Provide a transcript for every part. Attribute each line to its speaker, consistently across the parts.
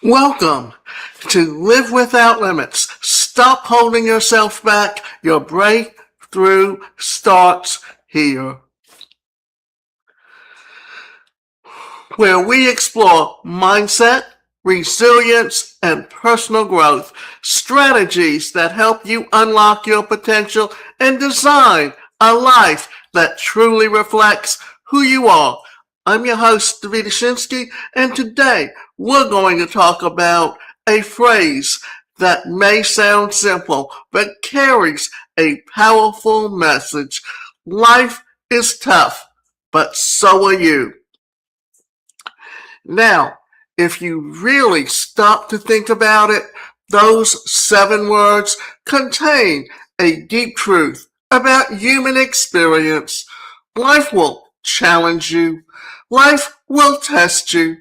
Speaker 1: Welcome to Live Without Limits. Stop holding yourself back. Your breakthrough starts here. Where we explore mindset, resilience, and personal growth, strategies that help you unlock your potential and design a life that truly reflects who you are. I'm your host, Davida Shensky, and today we're going to talk about a phrase that may sound simple, but carries a powerful message. Life is tough, but so are you. Now, if you really stop to think about it, those 7 words contain a deep truth about human experience. Life will challenge you. Life will test you.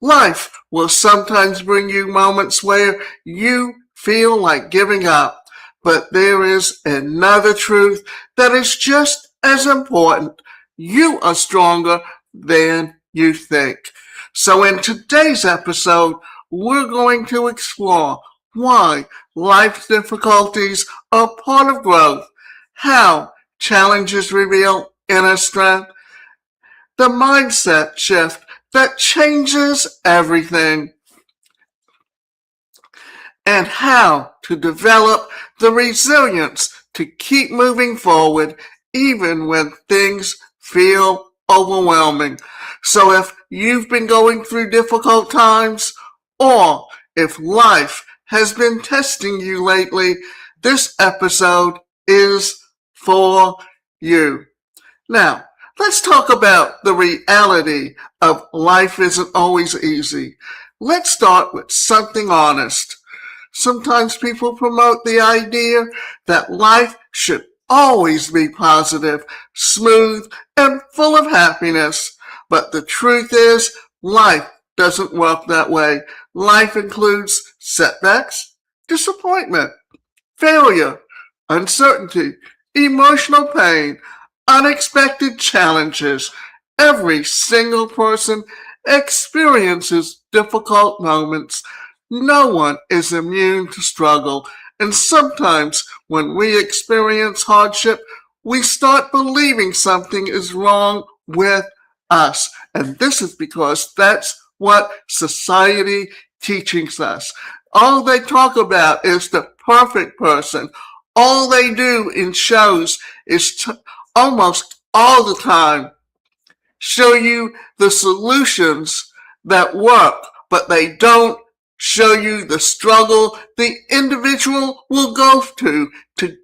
Speaker 1: Life will sometimes bring you moments where you feel like giving up. But there is another truth that is just as important. You are stronger than you think. So in today's episode, we're going to explore why life's difficulties are part of growth, how challenges reveal inner strength, the mindset shift that changes everything, and how to develop the resilience to keep moving forward even when things feel overwhelming. So if you've been going through difficult times, or if life has been testing you lately, this episode is for you. Now, let's talk about the reality of life isn't always easy. Let's start with something honest. Sometimes people promote the idea that life should always be positive, smooth, and full of happiness. But the truth is, life doesn't work that way. Life includes setbacks, disappointment, failure, uncertainty, emotional pain, unexpected challenges. Every single person experiences difficult moments. No one is immune to struggle, and sometimes when we experience hardship, we start believing something is wrong with us. And this is because that's what society teaches us. All they talk about is the perfect person. All they do in shows is almost all the time show you the solutions that work, but they don't show you the struggle the individual will go to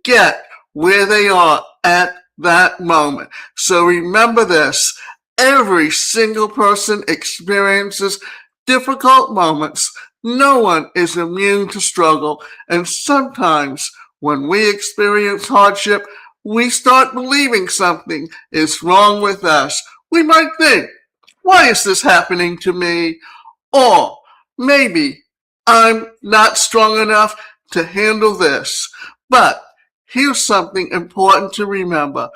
Speaker 1: get where they are at that moment. So remember this, every single person experiences difficult moments. No one is immune to struggle, and sometimes when we experience hardship, we start believing something is wrong with us. We might think, why is this happening to me? Or maybe I'm not strong enough to handle this. But here's something important to remember.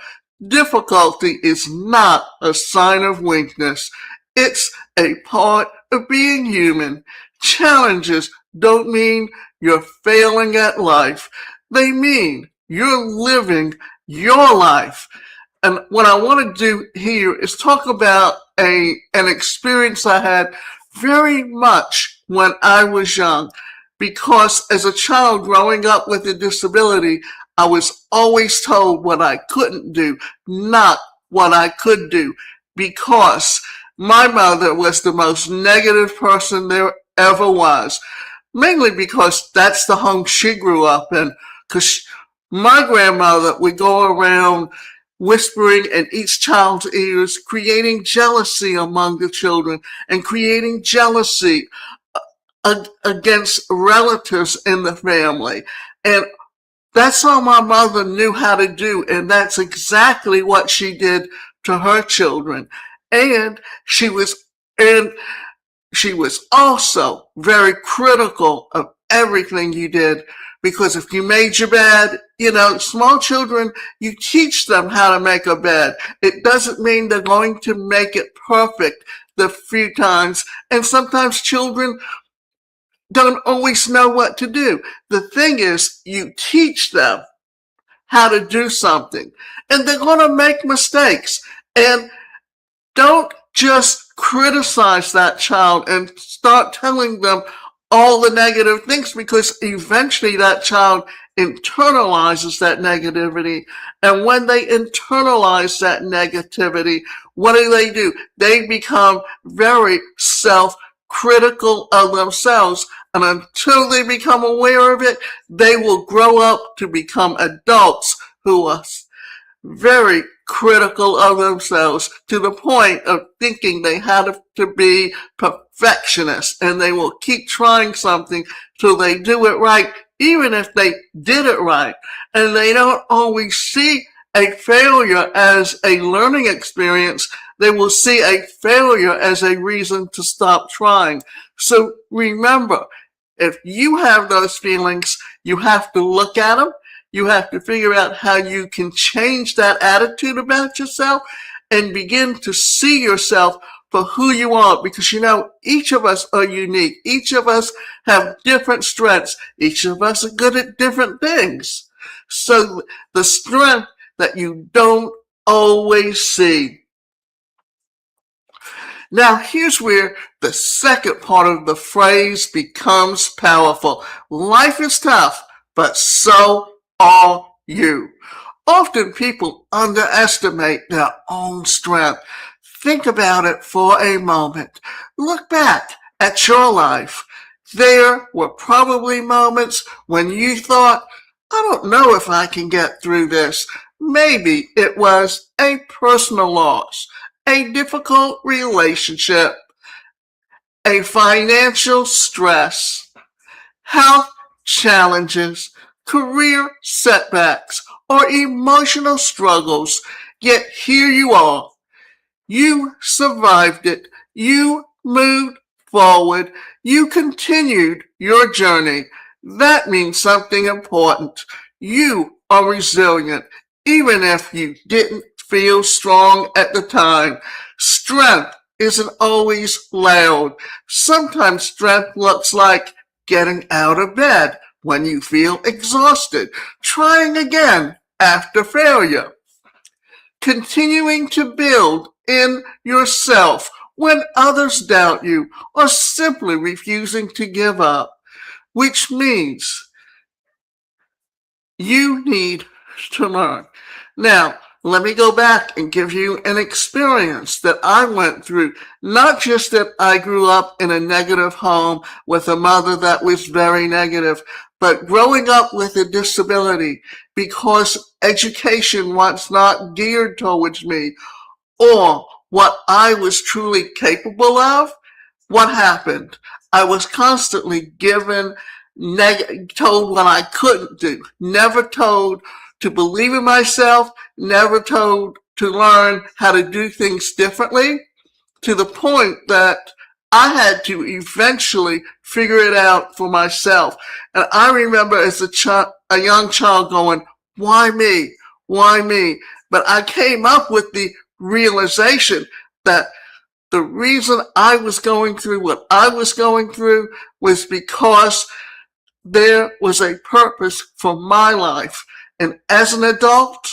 Speaker 1: Difficulty is not a sign of weakness. It's a part of being human. Challenges don't mean you're failing at life. They mean you're living your life. And what I want to do here is talk about an experience I had very much when I was young. Because as a child growing up with a disability, I was always told what I couldn't do, not what I could do. Because my mother was the most negative person there ever was. Mainly because that's the home she grew up in. Because my grandmother would go around whispering in each child's ears, creating jealousy among the children and creating jealousy against relatives in the family. And that's all my mother knew how to do, and that's exactly what she did to her children. And she was also very critical of everything you did, because if you made your bed, small children, you teach them how to make a bed. It doesn't mean they're going to make it perfect the few times. And sometimes children don't always know what to do. The thing is, you teach them how to do something, and they're going to make mistakes. And don't just criticize that child and start telling them all the negative things, because eventually that child internalizes that negativity. And when they internalize that negativity, what do? They become very self-critical of themselves. And until they become aware of it, they will grow up to become adults who are very critical of themselves, to the point of thinking they have to be perfectionists, and they will keep trying something till they do it right, even if they did it right. And they don't always see a failure as a learning experience. They will see a failure as a reason to stop trying. So remember, if you have those feelings, you have to look at them. You have to figure out how you can change that attitude about yourself and begin to see yourself for who you are. Because each of us are unique. Each of us have different strengths. Each of us are good at different things. So the strength that you don't always see. Now, here's where the second part of the phrase becomes powerful. Life is tough, but so are you. Often people underestimate their own strength. Think about it for a moment. Look back at your life. There were probably moments when you thought, I don't know if I can get through this. Maybe it was a personal loss, a difficult relationship, a financial stress, health challenges, career setbacks, or emotional struggles. Yet here you are. You survived it. You moved forward. You continued your journey. That means something important. You are resilient, even if you didn't feel strong at the time. Strength isn't always loud. Sometimes strength looks like getting out of bed when you feel exhausted, trying again after failure, continuing to build in yourself when others doubt you, or simply refusing to give up, which means you need to learn. Now, let me go back and give you an experience that I went through. Not just that I grew up in a negative home with a mother that was very negative, but growing up with a disability, because education was not geared towards me or what I was truly capable of. What happened? I was constantly told what I couldn't do, never told to believe in myself, never told to learn how to do things differently, to the point that I had to eventually figure it out for myself. And I remember as a young child going, why me? Why me? But I came up with the realization that the reason I was going through what I was going through was because there was a purpose for my life. And as an adult,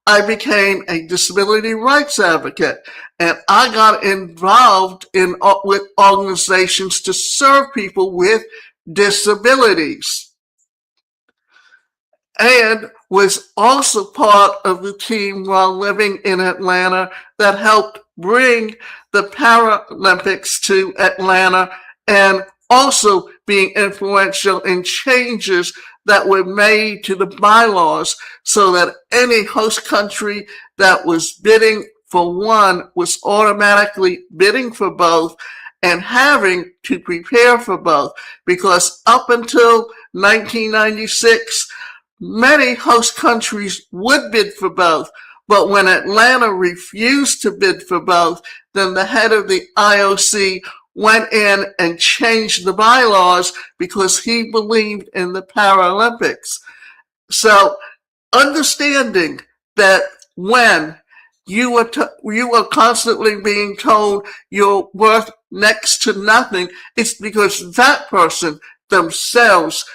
Speaker 1: I became a disability rights advocate, and I got involved with organizations to serve people with disabilities, and was also part of the team while living in Atlanta that helped bring the Paralympics to Atlanta, and also being influential in changes that were made to the bylaws so that any host country that was bidding for one was automatically bidding for both and having to prepare for both. Because up until 1996, many host countries would bid for both. But when Atlanta refused to bid for both, then the head of the IOC went in and changed the bylaws because he believed in the Paralympics. So understanding that when you are constantly being told your worth next to nothing, it's because that person themselves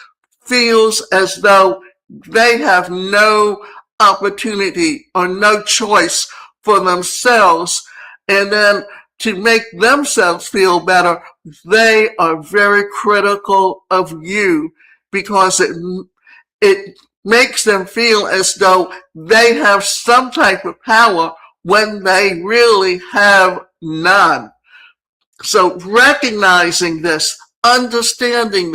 Speaker 1: feels as though they have no opportunity or no choice for themselves. And then to make themselves feel better, they are very critical of you because it makes them feel as though they have some type of power when they really have none. So recognizing this, understanding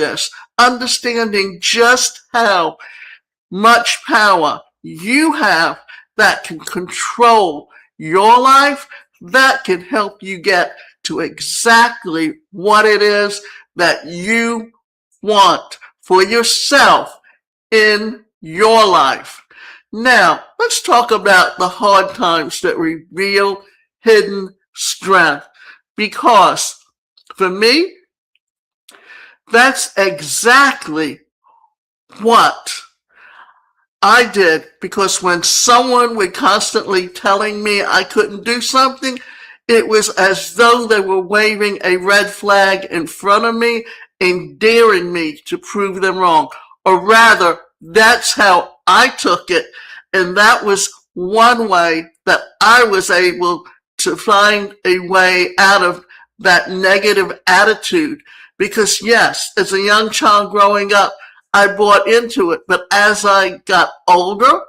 Speaker 1: just how much power you have that can control your life, that can help you get to exactly what it is that you want for yourself in your life. Now, let's talk about the hard times that reveal hidden strength. Because for me, that's exactly what I did. Because when someone would constantly telling me I couldn't do something, it was as though they were waving a red flag in front of me and daring me to prove them wrong. Or rather, that's how I took it. And that was one way that I was able to find a way out of that negative attitude. Because yes, as a young child growing up, I bought into it. But as I got older,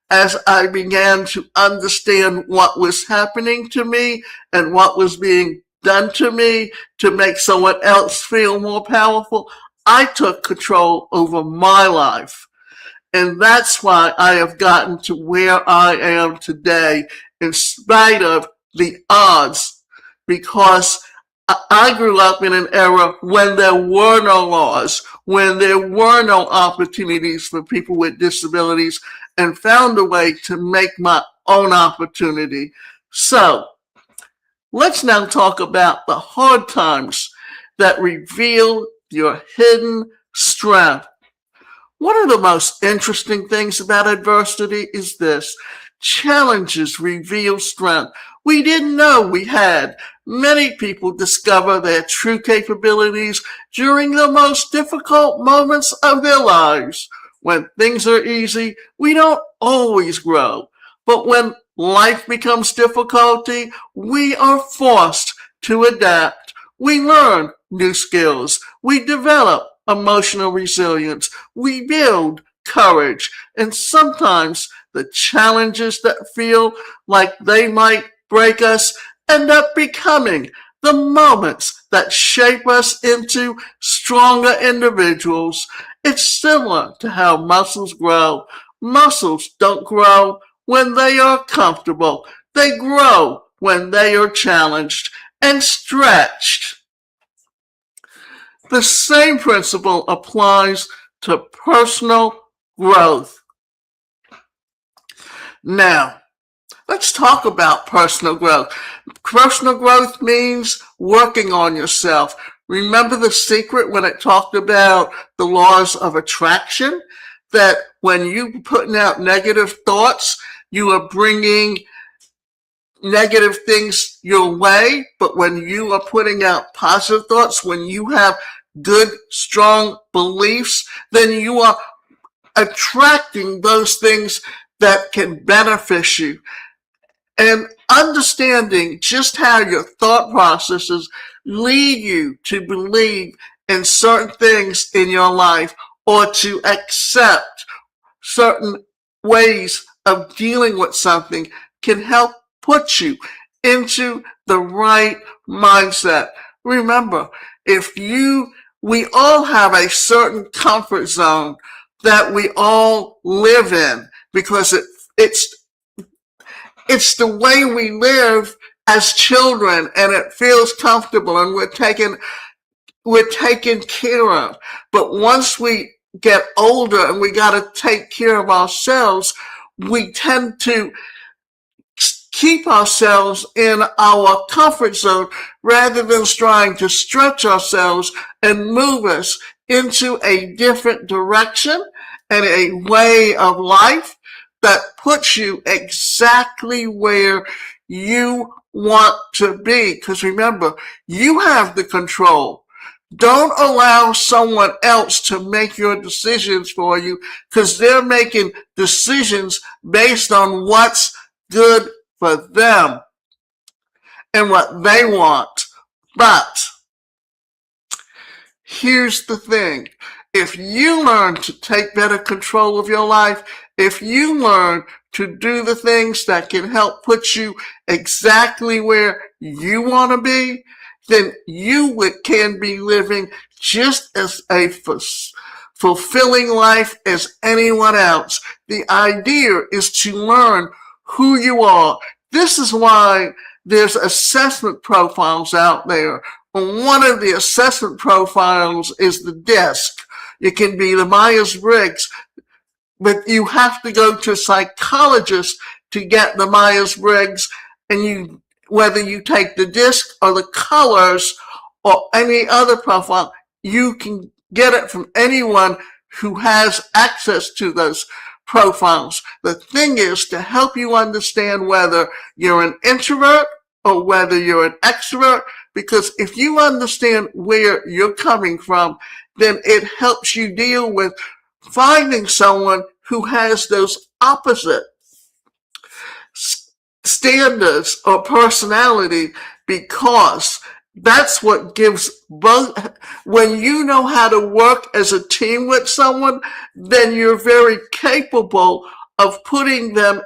Speaker 1: as I began to understand what was happening to me and what was being done to me to make someone else feel more powerful, I took control over my life. And that's why I have gotten to where I am today in spite of the odds, because I grew up in an era when there were no laws, when there were no opportunities for people with disabilities, and found a way to make my own opportunity. So let's now talk about the hard times that reveal your hidden strength. One of the most interesting things about adversity is this: challenges reveal strength we didn't know we had. Many people discover their true capabilities during the most difficult moments of their lives. When things are easy, we don't always grow. But when life becomes difficulty, we are forced to adapt. We learn new skills. We develop emotional resilience. We build courage. And sometimes the challenges that feel like they might break us end up becoming the moments that shape us into stronger individuals. It's similar to how muscles grow. Muscles don't grow when they are comfortable. They grow when they are challenged and stretched. The same principle applies to personal growth. Now, let's talk about personal growth. Personal growth means working on yourself. Remember The Secret when it talked about the laws of attraction? That when you're putting out negative thoughts, you are bringing negative things your way. But when you are putting out positive thoughts, when you have good, strong beliefs, then you are attracting those things that can benefit you. And understanding just how your thought processes lead you to believe in certain things in your life or to accept certain ways of dealing with something can help put you into the right mindset. Remember, we all have a certain comfort zone that we all live in because it's the way we live as children, and it feels comfortable, and we're taken care of. But once we get older and we got to take care of ourselves, we tend to keep ourselves in our comfort zone rather than trying to stretch ourselves and move us into a different direction and a way of life that puts you exactly where you want to be. Because remember, you have the control. Don't allow someone else to make your decisions for you, because they're making decisions based on what's good for them and what they want. But here's the thing. If you learn to take better control of your life, if you learn to do the things that can help put you exactly where you want to be, then you can be living just as a fulfilling life as anyone else. The idea is to learn who you are. This is why there's assessment profiles out there. One of the assessment profiles is the DISC. It can be the Myers-Briggs, but you have to go to a psychologist to get the Myers-Briggs, and whether you take the DISC or the colors or any other profile, you can get it from anyone who has access to those profiles. The thing is to help you understand whether you're an introvert or whether you're an extrovert, because if you understand where you're coming from, then it helps you deal with finding someone who has those opposite standards or personality, because that's what gives both. When you know how to work as a team with someone, then you're very capable of putting them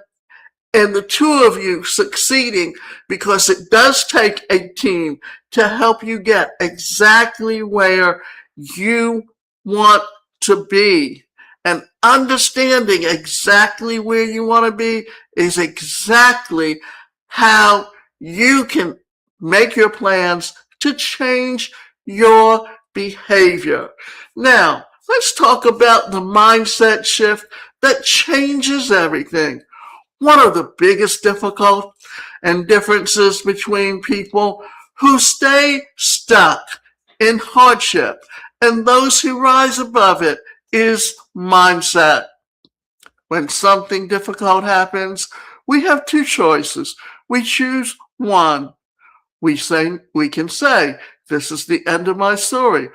Speaker 1: and the two of you succeeding, because it does take a team to help you get exactly where you want to be. And understanding exactly where you want to be is exactly how you can make your plans to change your behavior. Now, let's talk about the mindset shift that changes everything. One of the biggest difficulties and differences between people who stay stuck in hardship and those who rise above it is mindset. When something difficult happens, we have two choices. We choose one. We can say, this is the end of my story.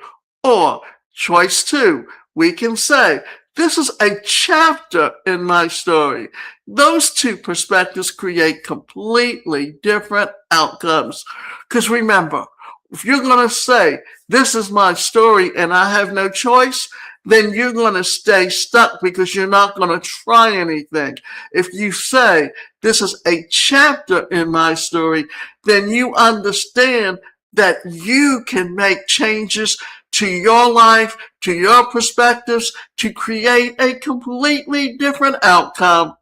Speaker 1: Or choice two, we can say, this is a chapter in my story. Those two perspectives create completely different outcomes. Because remember, if you're going to say, this is my story and I have no choice, then you're going to stay stuck because you're not going to try anything. If you say, this is a chapter in my story, then you understand that you can make changes to your life, to your perspectives, to create a completely different outcome.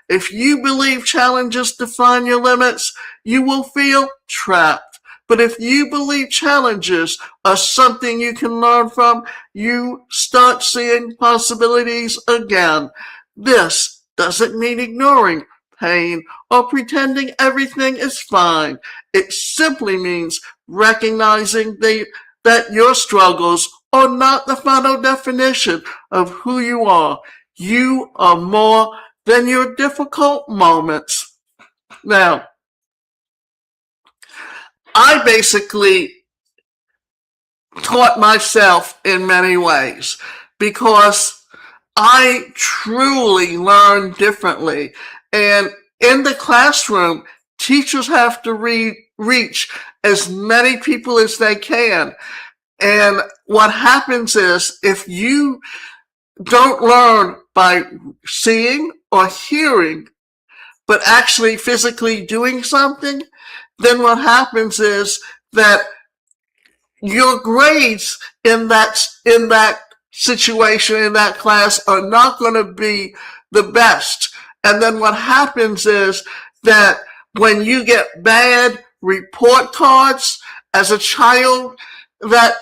Speaker 1: If you believe challenges define your limits, you will feel trapped. But if you believe challenges are something you can learn from, you start seeing possibilities again. This doesn't mean ignoring pain or pretending everything is fine. It simply means recognizing that your struggles are not the final definition of who you are. You are more than your difficult moments. Now, I basically taught myself in many ways because I truly learn differently. And in the classroom, teachers have to reach as many people as they can. And what happens is, if you don't learn by seeing or hearing, but actually physically doing something, then what happens is that your grades in that situation, in that class, are not going to be the best. And then what happens is that when you get bad report cards as a child, that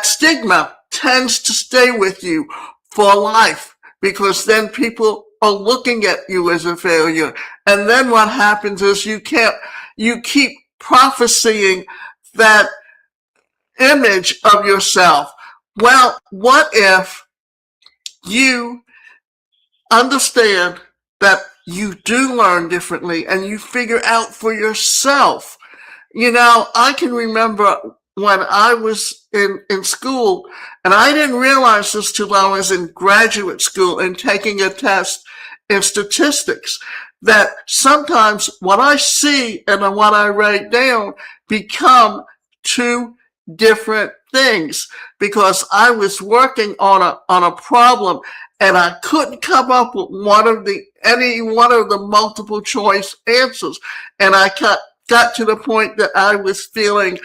Speaker 1: stigma tends to stay with you for life, because then people are looking at you as a failure. And then what happens is you keep prophesying that image of yourself. Well, what if you understand that you do learn differently and you figure out for yourself. I can remember when I was in school, and I didn't realize this till I was in graduate school and taking a test in statistics, that sometimes what I see and what I write down become two different things, because I was working on a problem and I couldn't come up with any one of the multiple choice answers, and I got to the point that I was feeling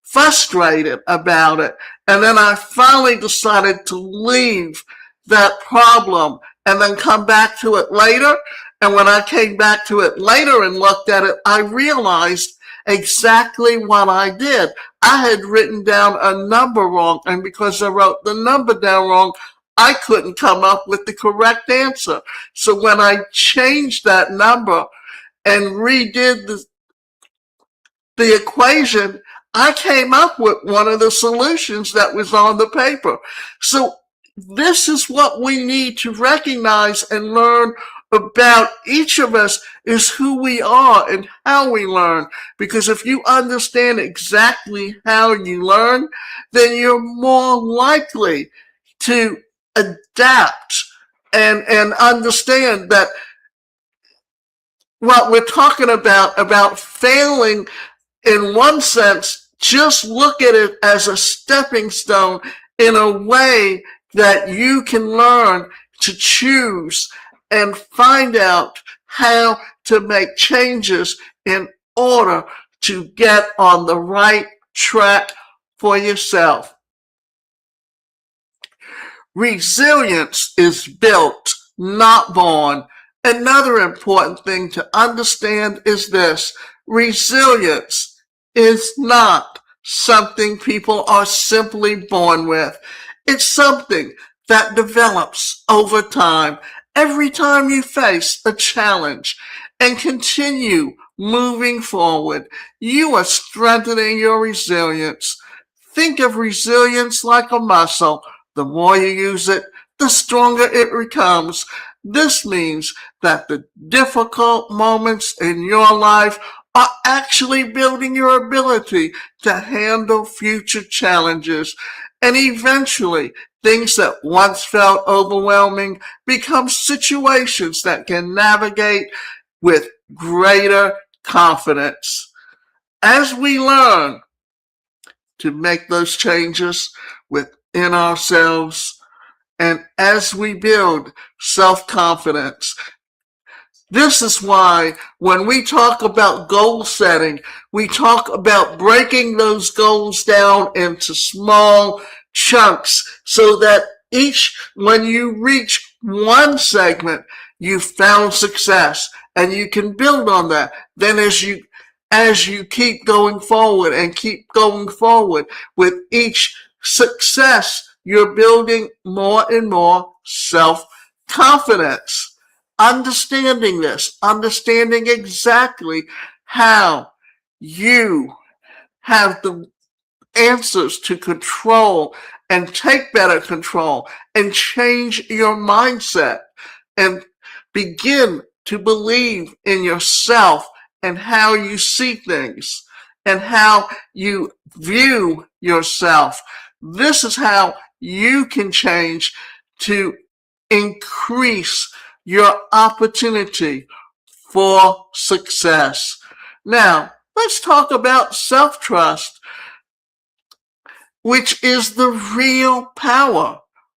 Speaker 1: frustrated about it. And then I finally decided to leave that problem and then come back to it later. And when I came back to it later and looked at it, I realized exactly what I did. I had written down a number wrong, and because I wrote the number down wrong, I couldn't come up with the correct answer. So when I changed that number and redid the equation, I came up with one of the solutions that was on the paper. So this is what we need to recognize and learn about each of us, is who we are and how we learn. Because if you understand exactly how you learn, then you're more likely to adapt and understand that what we're talking about failing, in one sense, just look at it as a stepping stone in a way that you can learn to choose and find out how to make changes in order to get on the right track for yourself. Resilience is built, not born. Another important thing to understand is this: resilience is not something people are simply born with. It's something that develops over time. Every time you face a challenge and continue moving forward, you are strengthening your resilience. Think of resilience like a muscle. The more you use it, the stronger it becomes. This means that the difficult moments in your life are actually building your ability to handle future challenges. And eventually, things that once felt overwhelming become situations that can navigate with greater confidence. As we learn to make those changes within ourselves, and as we build self-confidence, this is why when we talk about goal setting, we talk about breaking those goals down into small chunks so that when you reach one segment, you've found success and you can build on that. Then as you keep going forward and keep going forward with each success, you're building more and more self-confidence. Understanding this, understanding exactly how you have the answers to control and take better control and change your mindset and begin to believe in yourself and how you see things and how you view yourself. This is how you can change to increase your opportunity for success. Now, let's talk about self-trust, which is the real power.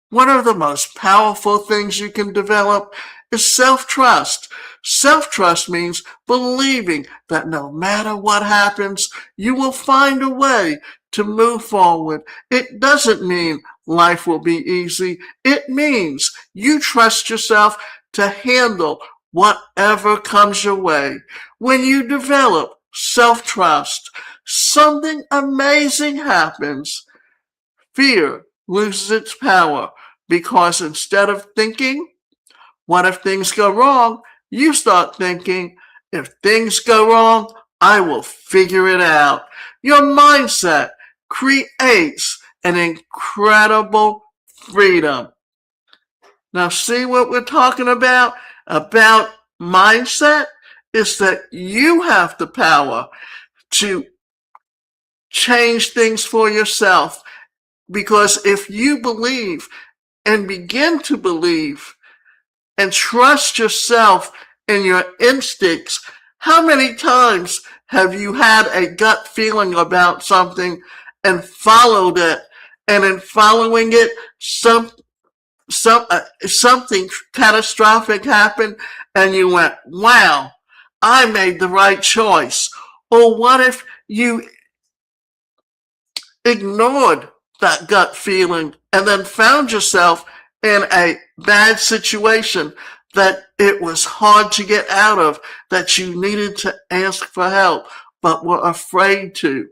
Speaker 1: One of the most powerful things you can develop is self-trust. Self-trust means believing that no matter what happens, you will find a way to move forward. It doesn't mean life will be easy. It means you trust yourself to handle whatever comes your way. When you develop self-trust, something amazing happens. Fear loses its power because instead of thinking, what if things go wrong? You start thinking, if things go wrong, I will figure it out. Your mindset creates an incredible freedom. Now see what we're talking about? About mindset is that you have the power to change things for yourself. Because if you believe and begin to believe and trust yourself and your instincts, how many times have you had a gut feeling about something and followed it? And in following it, something catastrophic happened and you went, wow, I made the right choice. Or what if you ignored that gut feeling and then found yourself in a bad situation that it was hard to get out of, that you needed to ask for help but were afraid to?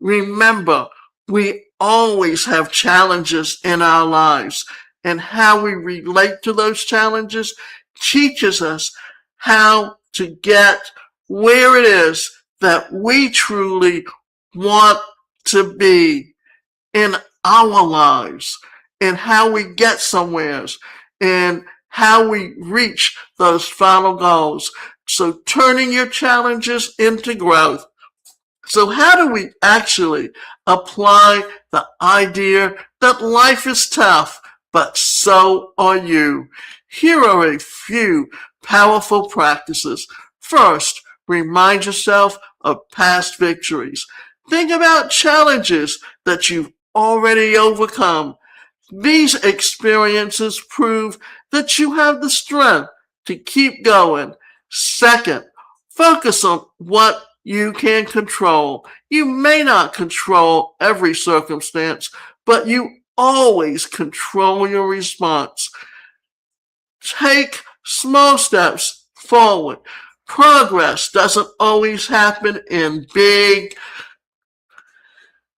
Speaker 1: Remember, we always have challenges in our lives, and how we relate to those challenges teaches us how to get where it is that we truly want to be in our lives, and how we get somewheres, and how we reach those final goals. So turning your challenges into growth. So how do we actually apply the idea that life is tough, but so are you? Here are a few powerful practices. First, remind yourself of past victories. Think about challenges that you've already overcome. These experiences prove that you have the strength to keep going. Second, focus on what you can control. You may not control every circumstance, but you always control your response. Take small steps forward. Progress doesn't always happen in big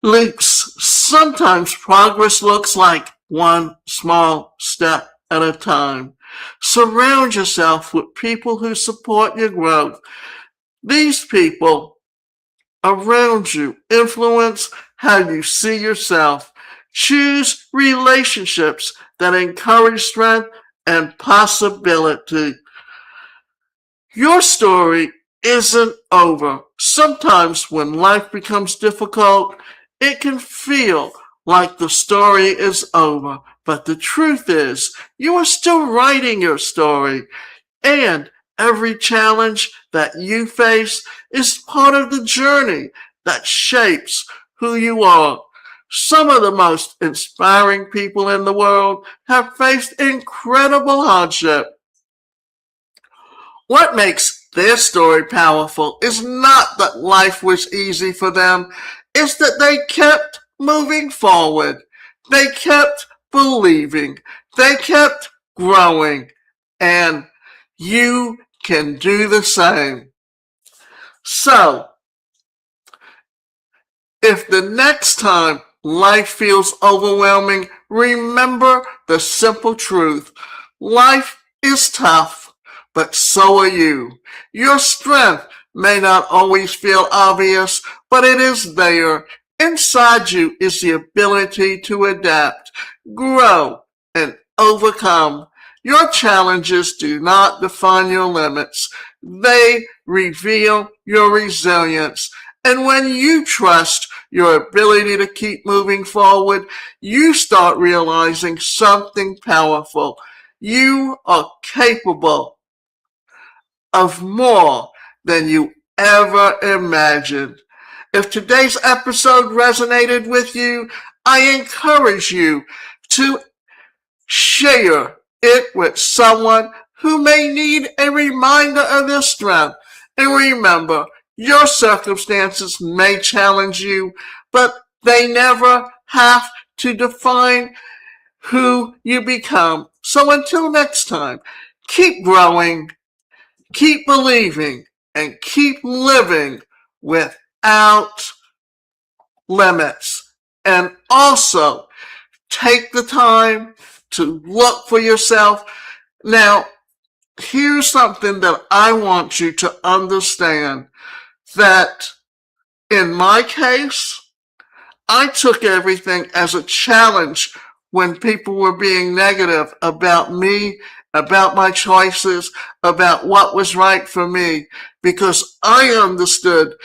Speaker 1: leaps. Sometimes progress looks like one small step at a time. Surround yourself with people who support your growth. These people around you influence how you see yourself. Choose relationships that encourage strength and possibility. Your story isn't over. Sometimes when life becomes difficult, it can feel like the story is over. But the truth is, you are still writing your story. And every challenge that you face is part of the journey that shapes who you are. Some of the most inspiring people in the world have faced incredible hardship. What makes their story powerful is not that life was easy for them, it's that they kept moving forward. They kept believing. They kept growing. And you can do the same. So, if the next time life feels overwhelming, remember the simple truth. Life is tough, but so are you. Your strength may not always feel obvious, but it is there. Inside you is the ability to adapt, grow, and overcome. Your challenges do not define your limits. They reveal your resilience. And when you trust your ability to keep moving forward, you start realizing something powerful. You are capable of more than you ever imagined. If today's episode resonated with you, I encourage you to share it with someone who may need a reminder of their strength. And remember, your circumstances may challenge you, but they never have to define who you become. So until next time, keep growing, keep believing, and keep living without limits. And also, take the time to look for yourself. Now, here's something that I want you to understand, that in my case, I took everything as a challenge when people were being negative about me about my choices, about what was right for me, because I understood.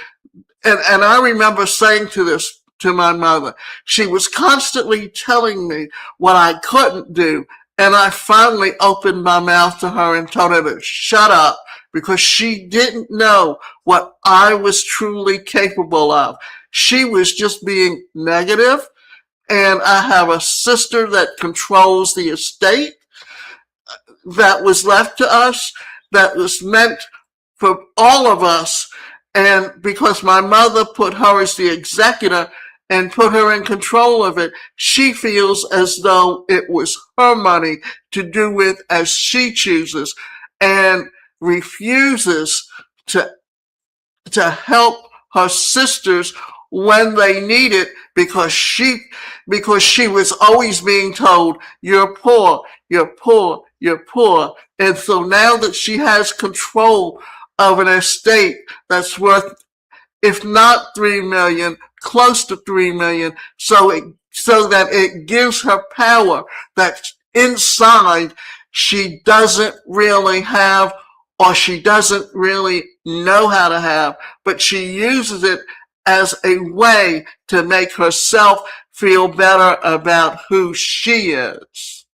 Speaker 1: And I remember saying to my mother. She was constantly telling me what I couldn't do. And I finally opened my mouth to her and told her to shut up because she didn't know what I was truly capable of. She was just being negative. And I have a sister that controls the estate that was left to us, that was meant for all of us. And because my mother put her as the executor and put her in control of it, she feels as though it was her money to do with as she chooses, and refuses to help her sisters when they need it, because she was always being told, you're poor, you're poor, you're poor. And so now that she has control of an estate that's worth, if not 3 million, close to 3 million, so that it gives her power that inside she doesn't really have, or she doesn't really know how to have, but she uses it as a way to make herself feel better about who she is.